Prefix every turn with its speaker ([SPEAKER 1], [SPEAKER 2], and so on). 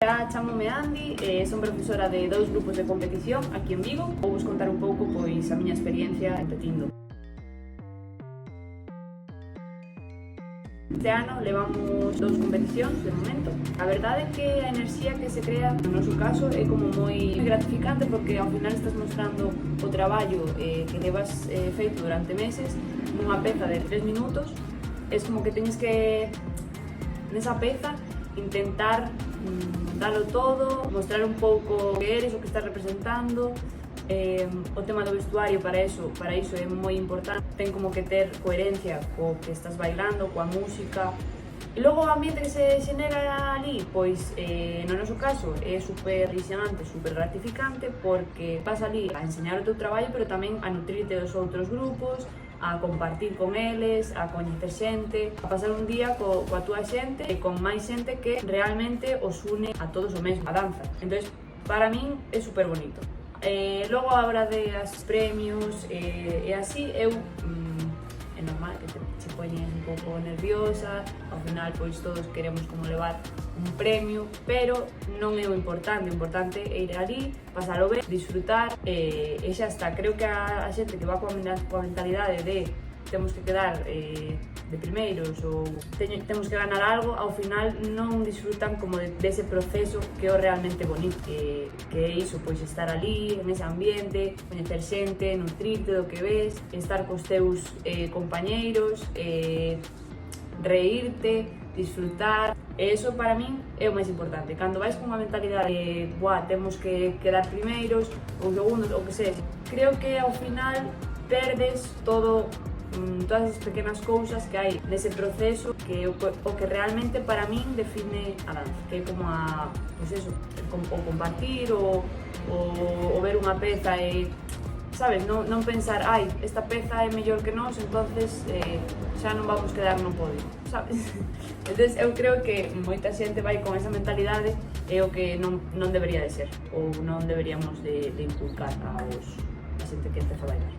[SPEAKER 1] Chámome Andi, son profesora de 2 grupos de competición aquí en Vigo. Vou vos contar un pouco pois a miña experiencia competindo. Este ano levamos 2 competicións de momento. A verdade é que a enerxía que se crea no noso caso é como moi gratificante porque ao final estás mostrando o traballo que levas feito durante meses nunha peza de 3 minutos. Es como que teñes que nesa peza intentar dalo todo, mostrar un pouco o que eres, o que estás representando. O tema do vestuario para iso é moi importante, ten como que ter coherencia co que estás bailando, coa música. E logo o ambiente que se xenera ali, pois no noso caso é super ilusionante, super gratificante porque vas ali a enseñar o teu traballo pero tamén a nutrirte dos outros grupos, a compartir con eles, a coñecer xente, a pasar un día coa túa xente e con máis xente que realmente os une a todos o mesmo, a danza. Entón, para min é super bonito. Logo a hora de as premios e así, é normal que te poñes un pouco nerviosa, ao final pois todos queremos como levar un premio, pero non é o importante é ir ali, pasalo ben, disfrutar e xa está. Creo que a xente que va coa mentalidade de temos que quedar de primeiros ou temos que ganar algo, ao final non disfrutan como dese proceso que é o realmente bonito, que é iso, pois estar ali, nese ambiente, coñecer xente, nutrirte do que ves, estar cos teus compañeiros, reírte, disfrutar. E iso para min é o máis importante. Cando vais con unha mentalidade de temos que quedar primeiros ou segundos, ou que sexa, creo que ao final perdes todas as pequenas cousas que hai nese proceso que o que realmente para min define a danza, que é como pois eso, o compartir o ver unha peza e, sabes, non pensar, esta peza é mellor que nós, entonces xa non vamos quedar no podio, sabes? Entón, eu creo que moita xente vai con esa mentalidade e o que non debería de ser, ou non deberíamos de inculcar a xente que empeza a bailar.